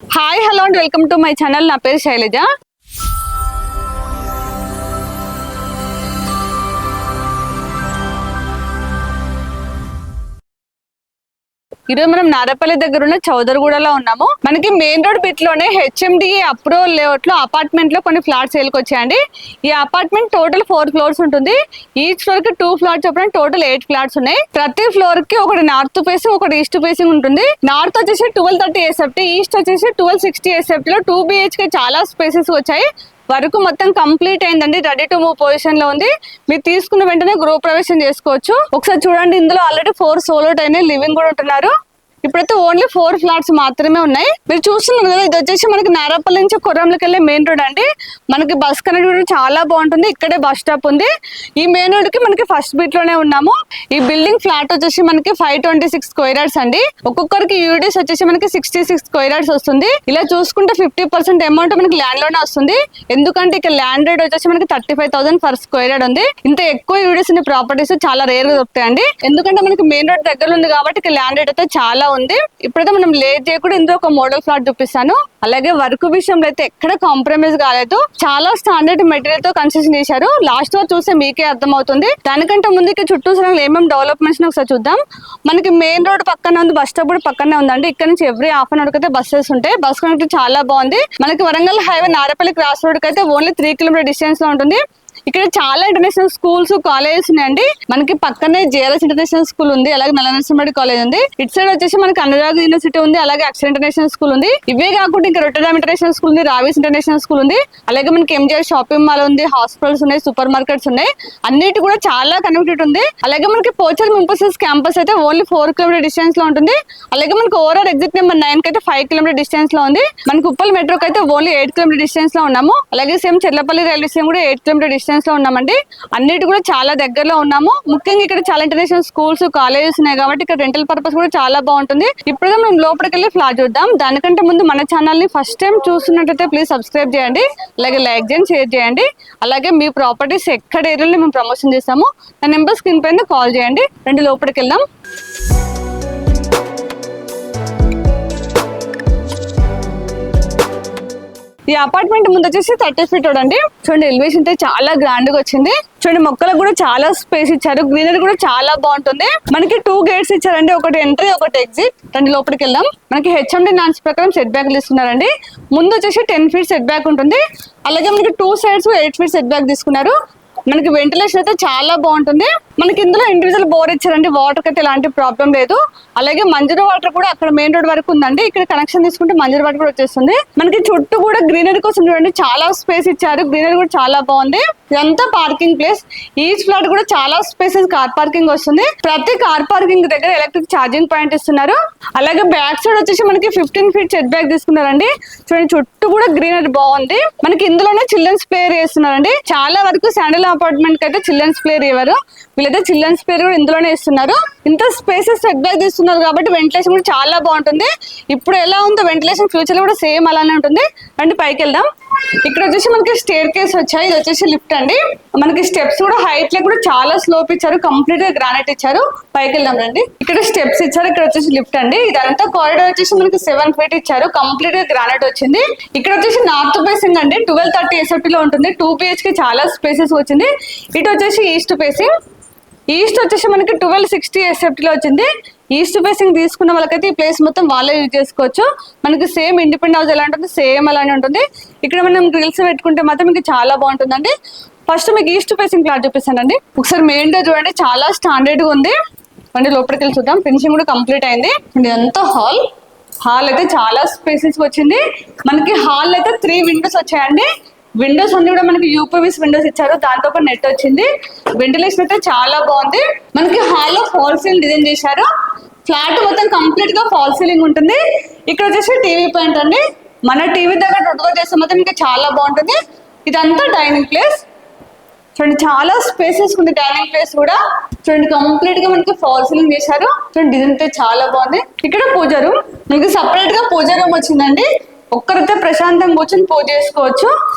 Hi hello and welcome to my channel. నా పేరు శైలజ. ఈరోజు మనం నారపల్లి దగ్గర ఉన్న చౌదరిగూడలో ఉన్నాము. మనకి మెయిన్ రోడ్ బిట్ లోనే హెచ్ఎండిఏ అప్రూవల్ లేఅవుట్ లో అపార్ట్మెంట్ లో కొన్ని ఫ్లాట్స్ సేల్కి వచ్చాయండి. ఈ అపార్ట్మెంట్ టోటల్ 4 ఫ్లోర్స్ ఉంటుంది. ఈచ్ ఫ్లోర్ కి 2 ఫ్లాట్స్ చొప్పున టోటల్ 8 ఫ్లాట్స్ ఉన్నాయి. ప్రతి ఫ్లోర్ కి ఒకటి నార్త్ ఫేసింగ్ ఒకటి ఈస్ట్ ఫేసింగ్ ఉంటుంది. నార్త్ వచ్చేసి 1230 ఎస్ఎఫ్టీ, ఈస్ట్ వచ్చేసి 1260 ఎస్ఎఫ్టీ లో 2 BHK చాలా స్పేసెస్ వచ్చాయి. వరకు మొత్తం కంప్లీట్ అయిందండి, రెడీ టు మూవ్ పొజిషన్ లో ఉంది. మీరు తీసుకున్న వెంటనే గృహ ప్రవేశం చేసుకోవచ్చు. ఒకసారి చూడండి, ఇందులో ఆల్రెడీ 4 సోలోట్ అయినాయి, లివింగ్ కూడా ఉంటున్నారు. ఇప్పుడైతే ఓన్లీ 4 ఫ్లాట్స్ మాత్రమే ఉన్నాయి. మీరు చూస్తున్నారు కదా, ఇది వచ్చేసి మనకి నారాపల్లి నుంచి కొర్రంలోకి వెళ్ళే మెయిన్ రోడ్ అండి. మనకి బస్ కనెక్టివిటీ చాలా బాగుంటుంది. ఇక్కడే బస్ స్టాప్ ఉంది. ఈ మెయిన్ రోడ్ కి మనకి ఫస్ట్ బీట్ లోనే ఉన్నాము. ఈ బిల్డింగ్ ఫ్లాట్ వచ్చేసి మనకి 526 స్క్వేర్ యార్డ్స్ అండి. ఒక్కొక్కరికి యూడిస్ వచ్చేసి మనకి 66 స్క్వేర్ యార్డ్స్ వస్తుంది. ఇలా చూసుకుంటే 50% అమౌంట్ మనకి ల్యాండ్ లోనే వస్తుంది. ఎందుకంటే ఇక్కడ ల్యాండ్ రేట్ వచ్చేసి మనకి 35,000 పర్ స్క్వేర్ యార్డ్ ఉంది. ఇంత ఎక్కువ యూడిస్ ఉన్న ప్రాపర్టీస్ చాలా రేర్ గా దొరుకుతాయండి. ఎందుకంటే మనకి మెయిన్ రోడ్ దగ్గర ఉంది కాబట్టి ఇక్కడ ల్యాండ్ రేట్ అయితే చాలా ఉంది. ఇప్పుడైతే మనం లేట్ చేయకుండా ఇందులో ఒక మోడల్ ఫ్లాట్ చూపిస్తాను. అలాగే వర్క్ విషయంలో అయితే ఎక్కడ కాంప్రమైజ్ కాలేదు. చాలా స్టాండర్డ్ మెటీరియల్ తో కన్స్ట్రక్షన్ చేశారు. లాస్ట్ లో చూస్తే మీకే అర్థమవుతుంది. దానికంటే ముందుకి చుట్టూ ఏమేమి డెవలప్మెంట్స్ ఒకసారి చూద్దాం. మనకి మెయిన్ రోడ్ పక్కనే ఉంది, బస్ స్టాప్ కూడా పక్కనే ఉందండి. ఇక్కడ నుంచి ఎవ్రీ హాఫ్ అన్ అవర్ అయితే బస్సెస్ ఉంటాయి. బస్ కనెక్టివిటీ చాలా బాగుంది. మనకి Warangal highway Narapally cross road కి అయితే ఓన్లీ 3 కిలోమీటర్ డిస్టెన్స్ లో ఉంటుంది. ఇక్కడ చాలా ఇంటర్నేషనల్ స్కూల్స్ కాలేజెస్ ఉన్నాయండి. మనకి పక్కనే జేఆర్ఎస్ ఇంటర్నేషనల్ స్కూల్ ఉంది, అలాగే నల్లనరసింహడి కాలేజ్ ఉంది. ఇటు సైడ్ వచ్చేసి మనకి అనురాగ్ యూనివర్సిటీ ఉంది, అలాగే అక్షర్ ఇంటర్నేషనల్ స్కూల్ ఉంది. ఇవే కాకుండా ఇంకా రొట్టెడామ్ ఇంటర్నేషనల్ స్కూల్ ఉంది, రావీస్ ఇంటర్నేషనల్ స్కూల్ ఉంది, అలాగే మనకి ఎంజిఆర్ షాపింగ్ మాల్ ఉంది, హాస్పిటల్స్ ఉన్నాయి, సూపర్ మార్కెట్స్ ఉన్నాయి. అన్నిటి కూడా చాలా కనెక్టివిటీ ఉంది. అలాగే మనకి పోచర్ ముంపసెస్ క్యాంపస్ అయితే ఓన్లీ 4 కిలోమీటర్ డిస్టెన్స్ లో ఉంటుంది. అలాగే మనకి ఓవరాల్ ఎగ్జిట్ నెంబర్ 9 కి అయితే 5 కిలోమీటర్ డిస్టెన్స్ లో ఉంది. మనకి ఉప్పల్ మెట్రోకి అయితే ఓన్లీ 8 కిలోమీటర్ డిస్టెన్స్ లో ఉన్నాము. అలాగే సేమ్ చెర్లపల్లి రైల్వే స్టేషన్ కూడా 8 కిలోమీటర్ డిస్టెన్స్ లో ఉన్నామండి. అన్నిటి కూడా చాలా దగ్గరలో ఉన్నాము. ముఖ్యంగా ఇక్కడ చాలా ఇంటర్నేషనల్ స్కూల్స్ కాలేజెస్ ఉన్నాయి కాబట్టి ఇక్కడ రెంటల్ పర్పస్ కూడా చాలా బాగుంటుంది. ఇప్పుడు మనం లోపలికి వెళ్ళి ఫ్లాట్ చూద్దాం. దానికంటే ముందు మన ఛానల్ ని ఫస్ట్ టైం చూస్తున్నట్టయితే ప్లీజ్ సబ్స్క్రైబ్ చేయండి, అలాగే లైక్ చేయండి, షేర్ చేయండి. అలాగే మీ ప్రాపర్టీస్ ఎక్కడ ఏరియాలో మేము ప్రమోషన్ చేస్తాము, నా నెంబర్ స్క్రీన్ పైన కాల్ చేయండి. రండి లోపలికి వెళ్దాం. ఈ అపార్ట్మెంట్ ముందు వచ్చేసి 30 ఫీట్ రోడ్ అండి. చూడండి, ఎలివేషన్ అయితే చాలా గ్రాండ్ గా వచ్చింది. చూడండి, మొక్కలకు కూడా చాలా స్పేస్ ఇచ్చారు. గ్రీనరీ కూడా చాలా బాగుంటుంది. మనకి 2 గేట్స్ ఇచ్చారండి, ఒకటి ఎంట్రీ ఒకటి ఎగ్జిట్. రండి లోపలికి వెళ్దాం. మనకి హెచ్ఎండి నాన్స్ ప్రకారం సెట్ బ్యాక్లు ఇస్తున్నారండి. ముందు వచ్చేసి 10 ఫీట్ సెట్ బ్యాక్ ఉంటుంది. అలాగే మనకి 2 సైడ్స్ 8 ఫీట్ సెట్ బ్యాక్ తీసుకున్నారు. మనకి వెంటిలేషన్ అయితే చాలా బాగుంటుంది. మనకి ఇందులో ఇండివిజువల్ బోర్ ఇచ్చారండి, వాటర్ అయితే ఎలాంటి ప్రాబ్లం లేదు. అలాగే మంజూరు వాటర్ కూడా అక్కడ మెయిన్ రోడ్ వరకు ఉందండి. ఇక్కడ కనెక్షన్ తీసుకుంటే మంజూరు వాటర్ కూడా వచ్చేస్తుంది. మనకి చుట్టూ కూడా గ్రీనరీ కోసం చూడండి చాలా స్పేస్ ఇచ్చారు. గ్రీనరీ కూడా చాలా బాగుంది. ఇదంతా పార్కింగ్ ప్లేస్. ఈచ్ ఫ్లాట్ కూడా చాలా స్పేసెస్ కార్ పార్కింగ్ వస్తుంది. ప్రతి కార్ పార్కింగ్ దగ్గర ఎలక్ట్రిక్ ఛార్జింగ్ పాయింట్ ఇస్తున్నారు. అలాగే బ్యాక్ సైడ్ వచ్చేసి మనకి 15 ఫీట్ సెట్ బ్యాక్ తీసుకున్నారండి. చూడండి, చుట్టూ కూడా గ్రీనరీ బాగుంది. మనకి ఇందులోనే చిల్డ్రన్స్ ప్లే ఏరియా ఇస్తున్నారండి. చాలా వరకు శాండిల్ అపార్ట్మెంట్ కి అయితే చిల్డ్రన్స్ ప్లే ఏరియా ఇవ్వరు, వీళ్ళైతే చిల్డ్రన్స్ ప్లే కూడా ఇందులోనే ఇస్తున్నారు. ఇంత స్పేసెస్ సెట్ బ్యాక్ తీస్తున్నారు కాబట్టి వెంటిలేషన్ కూడా చాలా బాగుంటుంది. ఇప్పుడు ఎలా ఉందో వెంటిలేషన్ ఫ్యూచర్ లో కూడా సేమ్ అలానే ఉంటుంది. రండి పైకి వెళ్దాం. ఇక్కడ వచ్చేసి మనకి స్టేర్ కేస్ వచ్చాయి. ఇది వచ్చేసి లిఫ్ట్ అండి. మనకి స్టెప్స్ కూడా హైట్ లో కూడా చాలా స్లోప్ ఇచ్చారు, కంప్లీట్ గా గ్రానైట్ ఇచ్చారు. పైకి వెళ్దాం రండి. ఇక్కడ స్టెప్స్ ఇచ్చారు, ఇక్కడ వచ్చేసి లిఫ్ట్ అండి. ఇదంతా కారిడార్ వచ్చేసి మనకి 7 ఫీట్ ఇచ్చారు, కంప్లీట్ గా గ్రానైట్ వచ్చింది. ఇక్కడ వచ్చేసి నార్త్ ఫేసింగ్ అండి, 1230 ఎస్ఎఫ్టీ లో ఉంటుంది. 2 BHK చాలా స్పేసెస్ వచ్చింది. ఇటు వచ్చేసి ఈస్ట్ ఫేసింగ్. ఈస్ట్ వచ్చేసి మనకి 1260 ఎస్ఎఫ్టీ లో వచ్చింది. ఈస్ట్ ఫేసింగ్ తీసుకున్న వాళ్ళకైతే ఈ ప్లేస్ మొత్తం వాళ్ళే యూజ్ చేసుకోవచ్చు. మనకి సేమ్ ఇండిపెండెంట్ హౌస్ ఎలా ఉంటుంది సేమ్ అలానే ఉంటుంది. ఇక్కడ మనం గ్రిల్స్ పెట్టుకుంటే మాత్రం మీకు చాలా బాగుంటుందండి. ఫస్ట్ మీకు ఈస్ట్ ఫేసింగ్ ఫ్లాట్ చూపిస్తానండి. ఒకసారి మెయిన్ డోర్ చూడండి, చాలా స్టాండర్డ్ గా ఉంది. అంటే లోపలికి వెళ్ళి చూద్దాం. ఫినిషింగ్ కూడా కంప్లీట్ అయింది. ఇదంతా హాల్ అయితే చాలా స్పేసెస్ వచ్చింది. మనకి హాల్ అయితే 3 విండోస్ వచ్చాయండి. విండోస్ అన్ని కూడా మనకి యూపీవీస్ విండోస్ ఇచ్చారు, దాంతో పాటు నెట్ వచ్చింది. వెంటిలేషన్ అయితే చాలా బాగుంది. మనకి హాల్లో ఫాల్ సీలింగ్ డిజైన్ చేశారు. ఫ్లాట్ మొత్తం కంప్లీట్ గా ఫాల్ సీలింగ్ ఉంటుంది. ఇక్కడ వచ్చేసి టీవీ పాయింట్ అండి. మన టీవీ దగ్గర రొట్టుగా చేస్తే మాత్రం ఇంకా చాలా బాగుంటుంది. ఇదంతా డైనింగ్ ప్లేస్. చూడండి, చాలా స్పేసెస్ ఉంది. డైనింగ్ ప్లేస్ కూడా చూడండి, కంప్లీట్ గా మనకి ఫాల్ సీలింగ్ చేశారు. చూడండి, డిజైన్ అయితే చాలా బాగుంది. ఇక్కడ పూజ రూమ్, మనకి సపరేట్ గా పూజ రూమ్ వచ్చిందండి. ఒక్కరితో ప్రశాంతంగా కూర్చొని పూజ చేసుకోవచ్చు.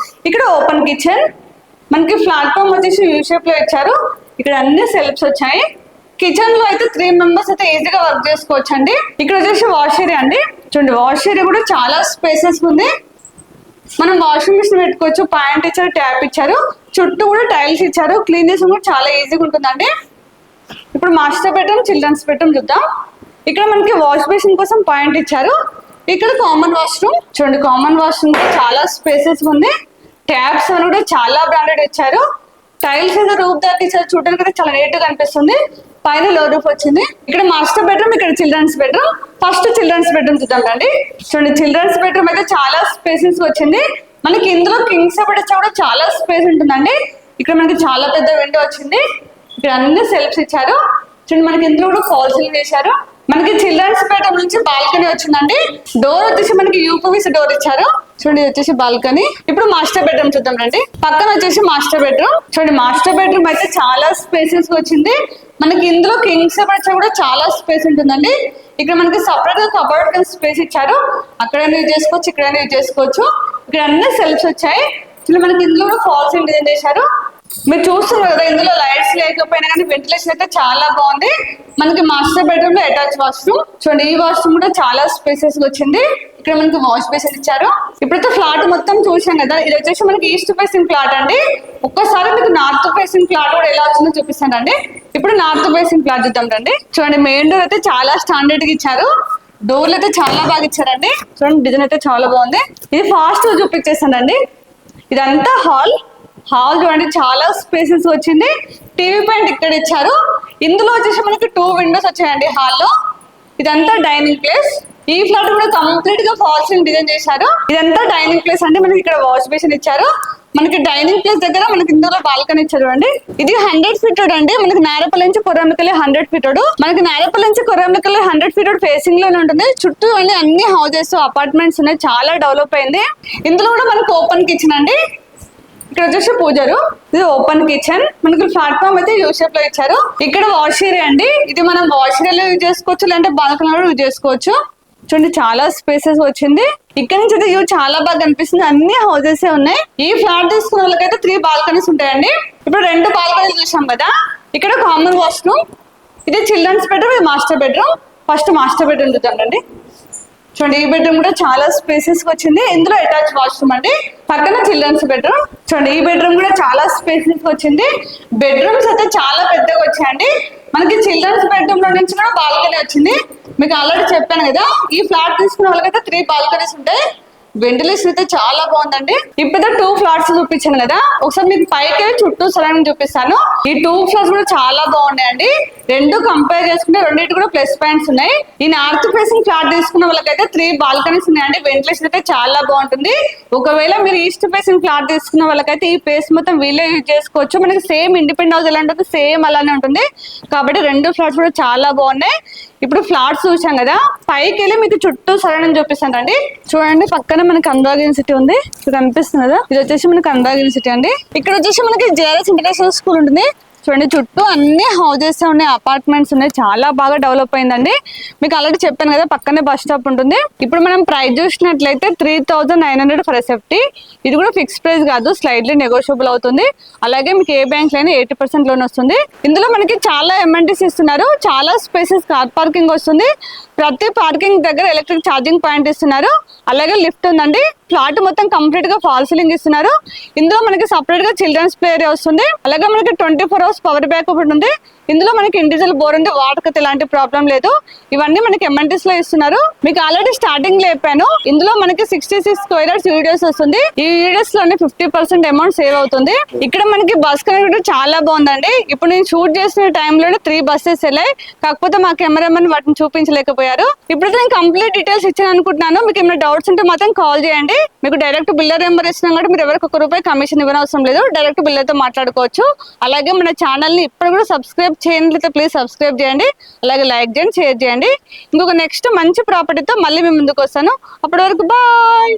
ఇక్కడ ఓపెన్ కిచెన్. మనకి ప్లాట్ఫామ్ వచ్చేసి యూ షేప్ లో ఇచ్చారు. ఇక్కడ అన్ని సెల్ఫ్స్ వచ్చాయి. కిచెన్ లో అయితే 3 మెంబర్స్ అయితే ఈజీగా వర్క్ చేసుకోవచ్చు అండి. ఇక్కడ వచ్చేసి వాష్ ఏరియా అండి. చూడండి వాష్ ఏరియా కూడా చాలా స్పేసెస్ ఉంది. మనం వాషింగ్ మిషన్ పెట్టుకోవచ్చు. పాయింట్ ఇచ్చారు, ట్యాప్ ఇచ్చారు, చుట్టూ కూడా టైల్స్ ఇచ్చారు. క్లీన్ చేసిన కూడా చాలా ఈజీగా ఉంటుందండి. ఇప్పుడు మాస్టర్ బెడ్రూమ్, చిల్డ్రన్స్ బెడ్రూమ్ చూద్దాం. ఇక్కడ మనకి వాష్ బేసిన్ కోసం పాయింట్ ఇచ్చారు. ఇక్కడ కామన్ వాష్రూమ్. చూడండి కామన్ వాష్రూమ్ చాలా స్పేసెస్ ఉంది. ట్యాప్స్ అని కూడా చాలా బ్రాండెడ్ ఇచ్చారు. టైల్స్ ఏదో రూప్ దాకా ఇచ్చారు. చూడడానికి కూడా చాలా నీట్ గా అనిపిస్తుంది. పైన లో రూఫ్ వచ్చింది. ఇక్కడ మాస్టర్ బెడ్రూమ్, ఇక్కడ children's bedroom. First children's bedroom చూద్దాం రండి. చూడండి చిల్డ్రన్స్ బెడ్రూమ్ అయితే చాలా స్పేసెస్ వచ్చింది. మనకి ఇందులో కింగ్ సైడ్ వచ్చా కూడా చాలా స్పేస్ ఉంటుందండి. ఇక్కడ మనకి చాలా పెద్ద విండో వచ్చింది. ఇక్కడ అన్ని సెల్ఫ్స్ ఇచ్చారు. చూడండి మనకి ఇందులో కూడా ఫాల్ సీలింగ్ వేశారు. మనకి చిల్డ్రన్స్ బెడ్రూమ్ నుంచి బాల్కనీ వచ్చిందండి. డోర్ వచ్చేసి మనకి యూపీవీసీ డోర్ ఇచ్చారు. చూడండి ఇది వచ్చేసి బాల్కనీ. ఇప్పుడు మాస్టర్ బెడ్రూమ్ చూద్దాం రండి. పక్కన వచ్చేసి మాస్టర్ బెడ్రూమ్. చూడండి మాస్టర్ బెడ్రూమ్ అయితే చాలా స్పేసెస్ వచ్చింది. మనకి ఇందులో కింగ్ సైడ్ వచ్చా కూడా చాలా స్పేస్ ఉంటుందండి. ఇక్కడ మనకి సపరేట్ గా కబోర్డ్ స్పేస్ ఇచ్చారు. అక్కడైనా యూజ్ చేసుకోవచ్చు, ఇక్కడైనా యూజ్ చేసుకోవచ్చు. ఇక్కడ అన్ని సెల్ఫ్స్ వచ్చాయి. మనకి ఇందులో కూడా ఫాల్స్ డిజైన్ చేశారు. మీరు చూస్తున్నారు కదా, ఇందులో లైట్స్ లేకపోయినా కానీ వెంటిలేషన్ అయితే చాలా బాగుంది. మనకి మాస్టర్ బెడ్రూమ్ లో అటాచ్ వాష్రూమ్. చూడండి ఈ వాష్రూమ్ కూడా చాలా స్పేసెస్ వచ్చింది. ఇక్కడ మనకి వాష్ బేసిన్ ఇచ్చారు. ఇప్పుడైతే ఫ్లాట్ మొత్తం చూసాం కదా, ఇది వచ్చేసి మనకి ఈస్ట్ ఫేసింగ్ ఫ్లాట్ అండి. ఒక్కసారి మీకు నార్త్ ఫేసింగ్ ఫ్లాట్ కూడా ఎలా వచ్చిందో చూపిస్తానండి. ఇప్పుడు నార్త్ ఫేసింగ్ ఫ్లాట్ చూద్దాం రండి. చూడండి మెయిన్ డోర్ అయితే చాలా స్టాండర్డ్ గా ఇచ్చారు. డోర్లు అయితే చాలా బాగా ఇచ్చారండి. చూడండి డిజైన్ అయితే చాలా బాగుంది. ఇది ఫాస్ట్ చూపించేస్తానండి. ఇదంతా హాల్. హాల్ చూడండి చాలా స్పేసెస్ వచ్చింది. టీవీ పాయింట్ ఇక్కడ ఇచ్చారు. ఇందులో వచ్చేసి మనకి 2 విండోస్ వచ్చాయండి హాల్లో. ఇదంతా డైనింగ్ ప్లేస్. ఈ ఫ్లాట్ కూడా కంప్లీట్ గా ఫాల్ సీలింగ్ డిజైన్ చేశారు. ఇదంతా డైనింగ్ ప్లేస్ అండి. మనకి ఇక్కడ వాష్ బేసిన్ ఇచ్చారు. మనకి డైనింగ్ ప్లేస్ దగ్గర మనకి ఇందులో బాల్కనీ ఇచ్చారు అండి. ఇది 100 ఫీట్ రోడ్ అండి. మనకి నారపల్లి నుంచి కొర్రమికల్లి 100 ఫీట్ రోడ్. మనకి నారపల్లి నుంచి కొర్రమికల్లి 100 ఫీట్ రోడ్ ఫేసింగ్ లోనే ఉంటుంది. చుట్టూ అన్ని హౌసెస్, అపార్ట్మెంట్స్ ఉన్నాయి. చాలా డెవలప్ అయింది. ఇందులో కూడా మనకి ఓపెన్ కిచెన్ అండి. ఇక్కడ వచ్చేసి పూజరు. ఇది ఓపెన్ కిచెన్. మనకి ప్లాట్ఫామ్ అయితే యూ షేప్ లో ఇచ్చారు. ఇక్కడ వాష్ ఏరియా అండి. ఇది మనం వాష్ ఏరియాలో యూజ్ చేసుకోవచ్చు, లేదంటే బాల్కనీలో యూజ్ చేసుకోవచ్చు. చూడండి చాలా స్పేసెస్ వచ్చింది. ఇక్కడ నుంచి అయితే వ్యూ చాలా బాగా కనిపిస్తుంది. అన్ని హౌసెస్ ఉన్నాయి. ఈ ఫ్లాట్ తీసుకున్న వాళ్ళకైతే 3 బాల్కనీస్ ఉంటాయండి. ఇప్పుడు 2 బాల్కనీలు చూసాం కదా. ఇక్కడ కామన్ వాష్రూమ్. ఇది చిల్డ్రన్స్ బెడ్రూమ్, ఇది master bedroom. First master bedroom చూద్దామండి. చూడండి ఈ బెడ్రూమ్ కూడా చాలా స్పేసెస్ వచ్చింది. ఇందులో అటాచ్ వాష్రూమ్ అండి. పక్కన చిల్డ్రన్స్ బెడ్రూమ్. చూడండి ఈ బెడ్రూమ్ కూడా చాలా స్పేసెస్ వచ్చింది. బెడ్రూమ్స్ అయితే చాలా పెద్దగా వచ్చాయండి. మనకి చిల్డ్రన్స్ బెడ్రూమ్ లో నుంచి కూడా బాల్కనీ వచ్చింది. మీకు ఆల్రెడీ చెప్పాను కదా, ఈ ఫ్లాట్ తీసుకున్న వాళ్ళకైతే 3 బాల్కనీస్ ఉంటాయి. వెంటిలేషన్ అయితే చాలా బాగుందండి. ఇప్పుడు 2 ఫ్లాట్స్ చూపించాను కదా, ఒకసారి మీకు పైకి చుట్టూ సరౌండింగ్ చూపిస్తాను. ఈ 2 ఫ్లాట్స్ కూడా చాలా బాగున్నాయండి. 2 కంపేర్ చేసుకుంటే రెండింటి కూడా ప్లస్ పాయింట్స్ ఉన్నాయి. ఈ నార్త్ ఫేసింగ్ ఫ్లాట్ తీసుకున్న వాళ్ళకైతే 3 బాల్కనీస్ ఉన్నాయండి. వెంటిలేషన్ అయితే చాలా బాగుంటుంది. ఒకవేళ మీరు ఈస్ట్ ఫేసింగ్ ఫ్లాట్ తీసుకున్న వాళ్ళకైతే ఈ ప్లేస్ మొత్తం వీళ్ళే యూజ్ చేసుకోవచ్చు. మనకి సేమ్ ఇండిపెండెంట్ హౌస్ ఎలా ఉంటుంది సేమ్ అలానే ఉంటుంది. కాబట్టి 2 ఫ్లాట్స్ కూడా చాలా బాగున్నాయి. ఇప్పుడు ఫ్లాట్స్ చూసాం కదా, పైకి వెళ్ళి మీకు చుట్టూ సరౌండింగ్ చూపిస్తాను అండి. చూడండి పక్కన మనకి అనురాగ్ యూనివర్సిటీ ఉంది. ఇక్కడ కనిపిస్తుంది కదా, ఇది వచ్చేసి మనకి అనురాగ్ యూనివర్సిటీ అండి. ఇక్కడ వచ్చేసి మనకి జేఆర్ఎస్ ఇంటర్నేషనల్ స్కూల్ ఉంటుంది. చూడండి చుట్టూ అన్ని హౌజెస్ ఉన్నాయి, అపార్ట్మెంట్స్ ఉన్నాయి. చాలా బాగా డెవలప్ అయిందండి. మీకు ఆల్రెడీ చెప్పాను కదా, పక్కనే బస్ స్టాప్ ఉంటుంది. ఇప్పుడు మనం ప్రైస్ చూసినట్లయితే 3900 ఫర్ సేఫ్టీ. ఇది కూడా ఫిక్స్ ప్రైస్ కాదు, స్లైడ్లీ నెగోషియబుల్ అవుతుంది. అలాగే మీకు ఏ బ్యాంక్ లైనా 80% లోన్ వస్తుంది. ఇందులో మనకి చాలా ఎమ్ఎన్టీస్ ఇస్తున్నారు. చాలా స్పేసెస్ కార్ పార్కింగ్ వస్తుంది. ప్రతి పార్కింగ్ దగ్గర ఎలక్ట్రిక్ ఛార్జింగ్ పాయింట్ ఇస్తున్నారు. అలాగే లిఫ్ట్ ఉందండి. ఫ్లాట్ మొత్తం కంప్లీట్ గా ఫాల్ సీలింగ్ ఇస్తున్నారు. ఇందులో మనకి సపరేట్ గా చిల్డ్రన్స్ ప్లే ఏరియా వస్తుంది. అలాగే మనకి 24 hours పవర్ బ్యాకప్ ఉంటుంది. ఇందులో మనకి ఇండివిజువల్ బోర్ ఉంది, వాటర్ ఎలాంటి ప్రాబ్లం లేదు. ఇవన్నీ మనకి ఎంఎన్టీస్ లో ఇస్తున్నారు. మీకు ఆల్రెడీ స్టార్టింగ్ లో చెప్పాను, ఇందులో మనకి 66 స్క్వేర్ యార్డ్స్ వీడియోస్ వస్తుంది. ఈ వీడియోస్ లోనే 50% అమౌంట్ సేవ్ అవుతుంది. ఇక్కడ మనకి బస్ కనెక్టివిటీ చాలా బాగుందండి. ఇప్పుడు నేను షూట్ చేసిన టైంలోనే 3 బస్సెస్ వెళ్ళాయి. కాకపోతే మా కెమెరామెన్ వాటిని చూపించలేకపోయారు. ఇప్పుడు నేను కంప్లీట్ డీటెయిల్స్ ఇచ్చాను అనుకుంటున్నాను. మీకు ఏమైనా డౌట్స్ ఉంటే మాత్రం కాల్ చేయండి. మీకు డైరెక్ట్ బిల్లర్ నెంబర్ ఇచ్చినాం కాబట్టి మీరు ఎవరికి ₹1 కమిషన్ ఇవ్వనవసరం లేదు. డైరెక్ట్ బిల్లర్ తో మాట్లాడుకోవచ్చు. అలాగే మన ఛానల్ ని ఇప్పుడు కూడా సబ్స్క్రైబ్ చేయండి. ప్లీజ్ సబ్స్క్రైబ్ చేయండి. అలాగే లైక్ చేయండి, షేర్ చేయండి. ఇంకొక నెక్స్ట్ మంచి ప్రాపర్టీతో మళ్ళీ మేము ముందుకు వస్తాను. అప్పటి వరకు బాయ్.